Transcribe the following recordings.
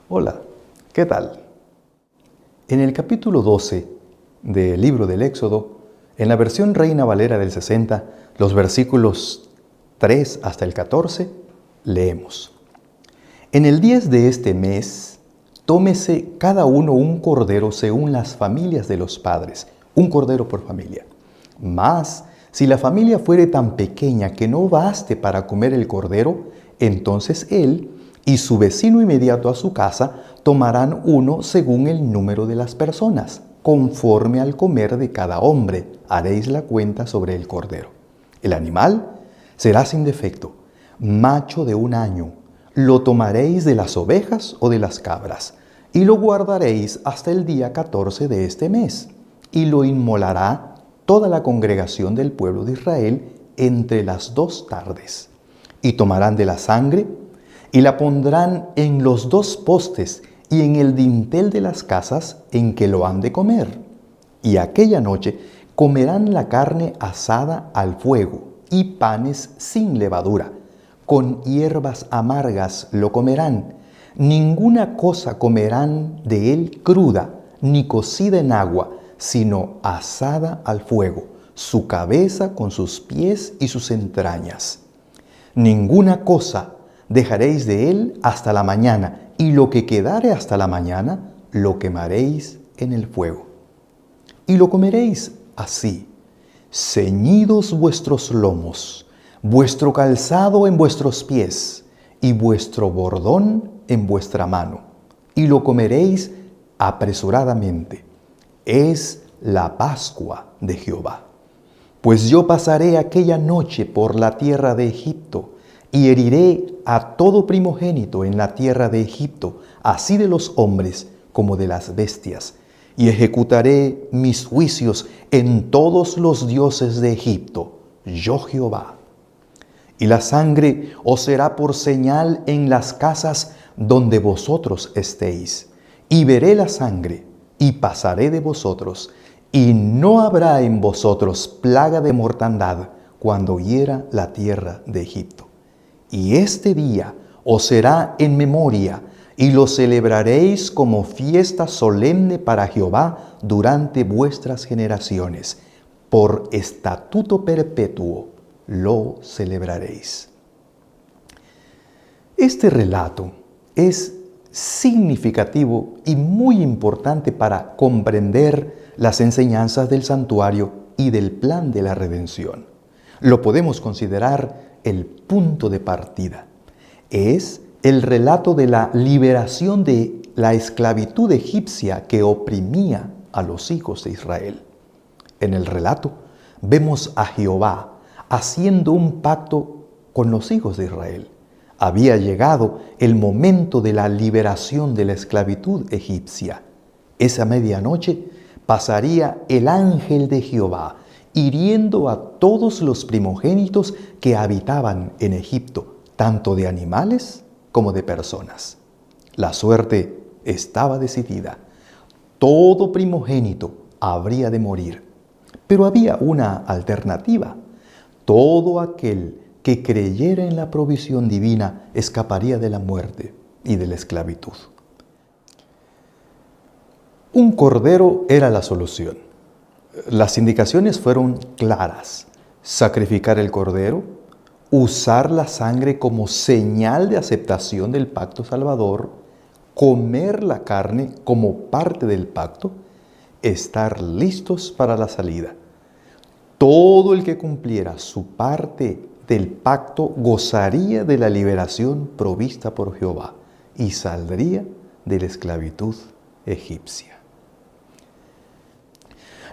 Hola, ¿qué tal? En el capítulo 12 del libro del Éxodo, en la versión Reina Valera del 60, los versículos 3 hasta el 14, leemos: En el 10 de este mes, tómese cada uno un cordero según las familias de los padres, un cordero por familia. Mas, si la familia fuere tan pequeña que no baste para comer el cordero, entonces él y su vecino inmediato a su casa tomarán uno según el número de las personas. Conforme al comer de cada hombre, haréis la cuenta sobre el cordero. El animal será sin defecto, macho de 1 año. Lo tomaréis de las ovejas o de las cabras, y lo guardaréis hasta el día 14 de este mes, y lo inmolará toda la congregación del pueblo de Israel entre las 2 tardes. Y tomarán de la sangre, y la pondrán en los 2 postes y en el dintel de las casas en que lo han de comer. Y aquella noche comerán la carne asada al fuego y panes sin levadura. Con hierbas amargas lo comerán. Ninguna cosa comerán de él cruda, ni cocida en agua, sino asada al fuego, su cabeza con sus pies y sus entrañas. Ninguna cosa dejaréis de él hasta la mañana, y lo que quedare hasta la mañana lo quemaréis en el fuego. Y lo comeréis así: ceñidos vuestros lomos, vuestro calzado en vuestros pies, y vuestro bordón en vuestra mano, y lo comeréis apresuradamente. Es la Pascua de Jehová. Pues yo pasaré aquella noche por la tierra de Egipto, y heriré a todo primogénito en la tierra de Egipto, así de los hombres como de las bestias, y ejecutaré mis juicios en todos los dioses de Egipto, yo Jehová. Y la sangre os será por señal en las casas donde vosotros estéis. Y veré la sangre, y pasaré de vosotros, y no habrá en vosotros plaga de mortandad cuando hiera la tierra de Egipto. Y este día os será en memoria, y lo celebraréis como fiesta solemne para Jehová durante vuestras generaciones. Por estatuto perpetuo lo celebraréis. Este relato es significativo y muy importante para comprender las enseñanzas del santuario y del plan de la redención. Lo podemos considerar el punto de partida. Es el relato de la liberación de la esclavitud egipcia que oprimía a los hijos de Israel. En el relato vemos a Jehová haciendo un pacto con los hijos de Israel. Había llegado el momento de la liberación de la esclavitud egipcia. Esa medianoche pasaría el ángel de Jehová, hiriendo a todos los primogénitos que habitaban en Egipto, tanto de animales como de personas. La suerte estaba decidida. Todo primogénito habría de morir. Pero había una alternativa. Todo aquel que creyera en la provisión divina escaparía de la muerte y de la esclavitud. Un cordero era la solución. Las indicaciones fueron claras: sacrificar el cordero, usar la sangre como señal de aceptación del pacto salvador, comer la carne como parte del pacto, estar listos para la salida. Todo el que cumpliera su parte del pacto gozaría de la liberación provista por Jehová y saldría de la esclavitud egipcia.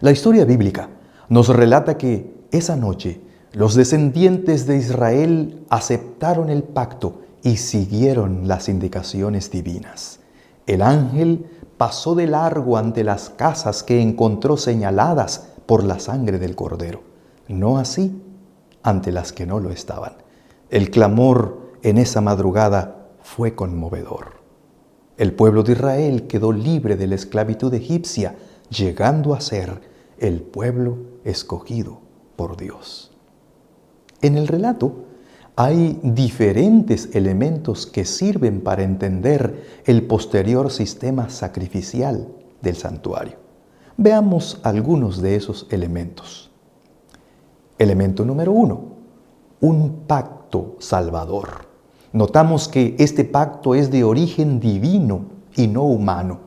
La historia bíblica nos relata que esa noche los descendientes de Israel aceptaron el pacto y siguieron las indicaciones divinas. El ángel pasó de largo ante las casas que encontró señaladas por la sangre del cordero, no así ante las que no lo estaban. El clamor en esa madrugada fue conmovedor. El pueblo de Israel quedó libre de la esclavitud egipcia, llegando a ser el pueblo escogido por Dios. En el relato Hay diferentes elementos que sirven para entender el posterior sistema sacrificial del santuario. Veamos algunos de esos elementos. Elemento número 1, un pacto salvador. Notamos que este pacto es de origen divino y no humano.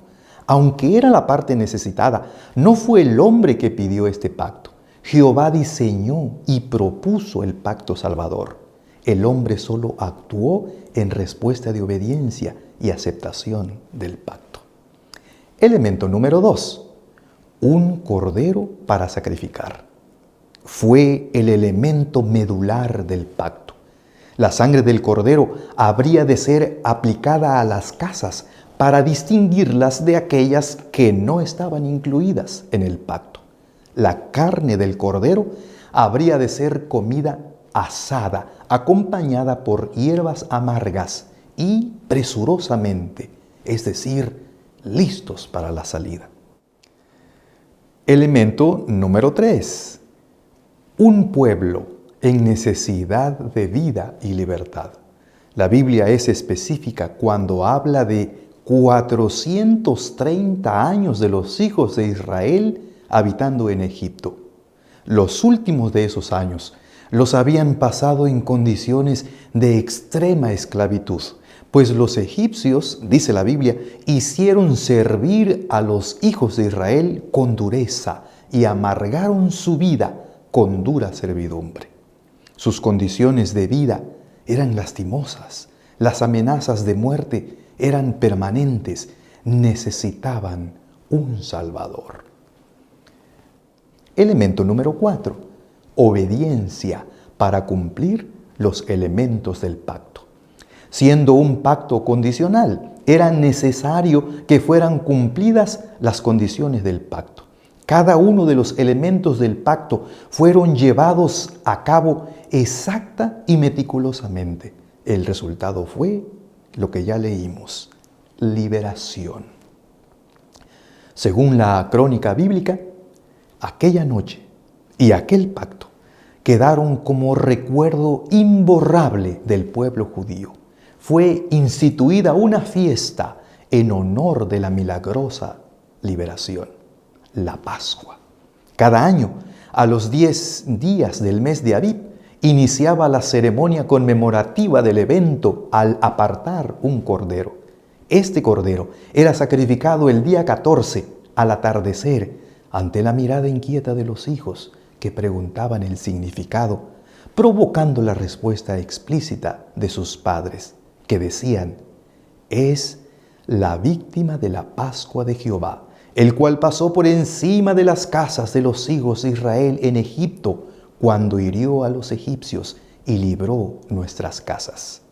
Aunque era la parte necesitada, no fue el hombre que pidió este pacto. Jehová diseñó y propuso el pacto salvador. El hombre solo actuó en respuesta de obediencia y aceptación del pacto. Elemento número 2, un cordero para sacrificar. Fue el elemento medular del pacto. La sangre del cordero habría de ser aplicada a las casas para distinguirlas de aquellas que no estaban incluidas en el pacto. La carne del cordero habría de ser comida asada, acompañada por hierbas amargas y presurosamente, es decir, listos para la salida. Elemento número 3. Un pueblo en necesidad de vida y libertad. La Biblia es específica cuando habla de 430 años de los hijos de Israel habitando en Egipto. Los últimos de esos años los habían pasado en condiciones de extrema esclavitud, pues los egipcios, dice la Biblia, hicieron servir a los hijos de Israel con dureza y amargaron su vida con dura servidumbre. Sus condiciones de vida eran lastimosas, las amenazas de muerte eran permanentes, necesitaban un Salvador. Elemento número 4. Obediencia para cumplir los elementos del pacto. Siendo un pacto condicional, era necesario que fueran cumplidas las condiciones del pacto. Cada uno de los elementos del pacto fueron llevados a cabo exacta y meticulosamente. El resultado fue lo que ya leímos: liberación. Según la crónica bíblica, aquella noche y aquel pacto quedaron como recuerdo imborrable del pueblo judío. Fue instituida una fiesta en honor de la milagrosa liberación, la Pascua. Cada año, a los 10 días del mes de Abib, iniciaba la ceremonia conmemorativa del evento al apartar un cordero. Este cordero era sacrificado el día 14 al atardecer ante la mirada inquieta de los hijos que preguntaban el significado, provocando la respuesta explícita de sus padres, que decían: es la víctima de la Pascua de Jehová, el cual pasó por encima de las casas de los hijos de Israel en Egipto, cuando hirió a los egipcios y libró nuestras casas.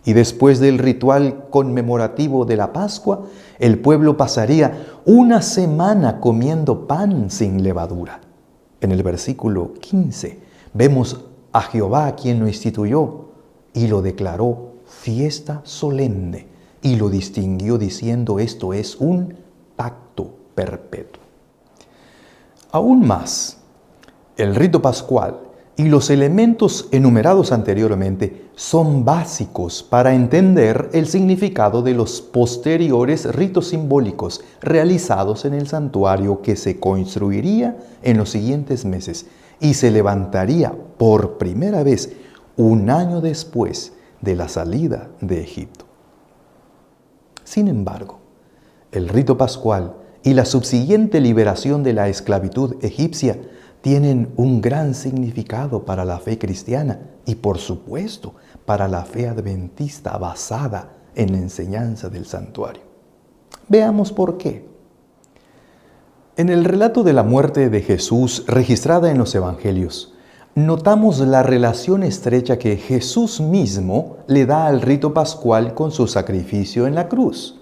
Y después del ritual conmemorativo de la Pascua, el pueblo pasaría una semana comiendo pan sin levadura. En el versículo 15 vemos a Jehová quien lo instituyó y lo declaró fiesta solemne y lo distinguió diciendo: esto es un pacto perpetuo. Aún más, el rito pascual y los elementos enumerados anteriormente son básicos para entender el significado de los posteriores ritos simbólicos realizados en el santuario que se construiría en los siguientes meses y se levantaría por primera vez un año después de la salida de Egipto. Sin embargo, el rito pascual y la subsiguiente liberación de la esclavitud egipcia tienen un gran significado para la fe cristiana y, por supuesto, para la fe adventista basada en la enseñanza del santuario. Veamos por qué. En el relato de la muerte de Jesús registrada en los Evangelios, notamos la relación estrecha que Jesús mismo le da al rito pascual con su sacrificio en la cruz.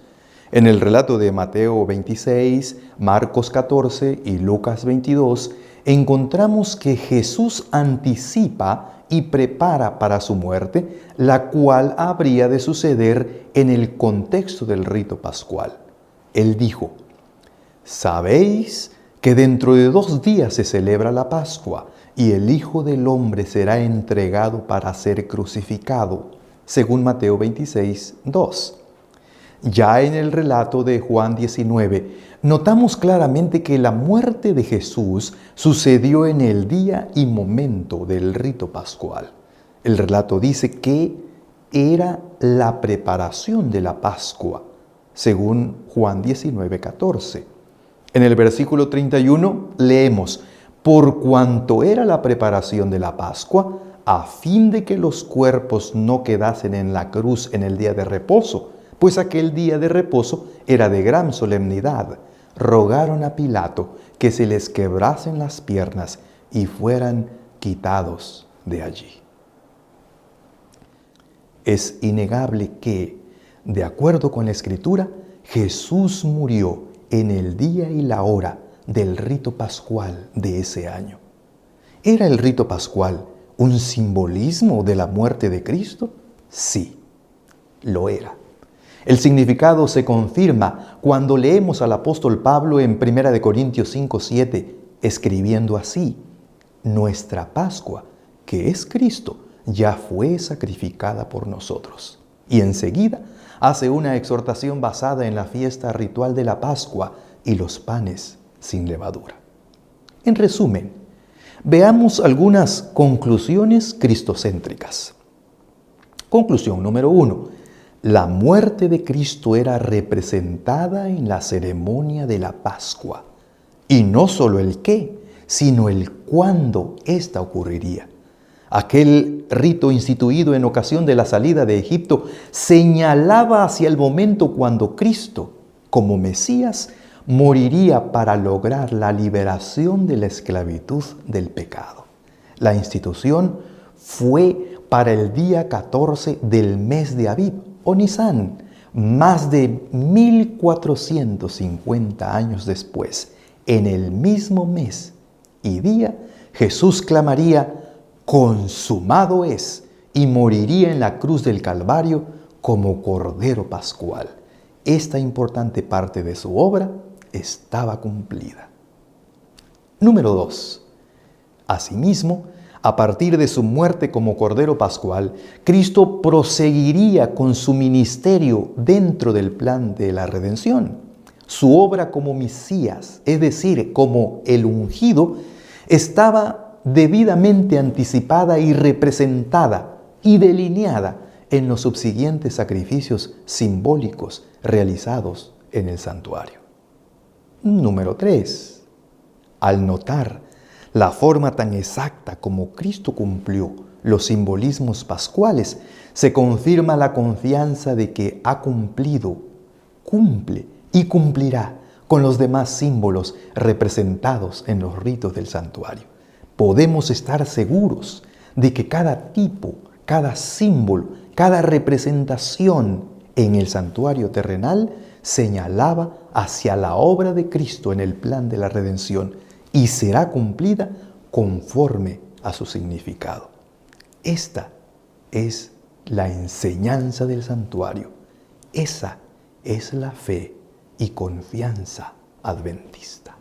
En el relato de Mateo 26, Marcos 14 y Lucas 22, encontramos que Jesús anticipa y prepara para su muerte, la cual habría de suceder en el contexto del rito pascual. Él dijo: «Sabéis que dentro de 2 días se celebra la Pascua, y el Hijo del Hombre será entregado para ser crucificado, según Mateo 26, 2. Ya en el relato de Juan 19, notamos claramente que la muerte de Jesús sucedió en el día y momento del rito pascual. El relato dice que era la preparación de la Pascua, según Juan 19, 14. En el versículo 31 leemos: por cuanto era la preparación de la Pascua, a fin de que los cuerpos no quedasen en la cruz en el día de reposo, pues aquel día de reposo era de gran solemnidad, rogaron a Pilato que se les quebrasen las piernas y fueran quitados de allí. Es innegable que, de acuerdo con la Escritura, Jesús murió en el día y la hora del rito pascual de ese año. ¿Era el rito pascual un simbolismo de la muerte de Cristo? Sí, lo era. El significado se confirma cuando leemos al apóstol Pablo en 1 Corintios 5:7, escribiendo así: nuestra Pascua, que es Cristo, ya fue sacrificada por nosotros. Y enseguida hace una exhortación basada en la fiesta ritual de la Pascua y los panes sin levadura. En resumen, veamos algunas conclusiones cristocéntricas. Conclusión número 1. La muerte de Cristo era representada en la ceremonia de la Pascua. Y no solo el qué, sino el cuándo ésta ocurriría. Aquel rito instituido en ocasión de la salida de Egipto señalaba hacia el momento cuando Cristo, como Mesías, moriría para lograr la liberación de la esclavitud del pecado. La institución fue para el día 14 del mes de Abib, o Nisán, más de 1450 años después. En el mismo mes y día, Jesús clamaría: consumado es, y moriría en la cruz del Calvario como Cordero Pascual. Esta importante parte de su obra estaba cumplida. Número 2. Asimismo, a partir de su muerte como Cordero Pascual, Cristo proseguiría con su ministerio dentro del plan de la redención. Su obra como Mesías, es decir, como el ungido, estaba debidamente anticipada y representada y delineada en los subsiguientes sacrificios simbólicos realizados en el santuario. Número 3. Al notar la forma tan exacta como Cristo cumplió los simbolismos pascuales, se confirma la confianza de que ha cumplido, cumple y cumplirá con los demás símbolos representados en los ritos del santuario. Podemos estar seguros de que cada tipo, cada símbolo, cada representación en el santuario terrenal señalaba hacia la obra de Cristo en el plan de la redención y será cumplida conforme a su significado. Esta es la enseñanza del santuario. Esa es la fe y confianza adventista.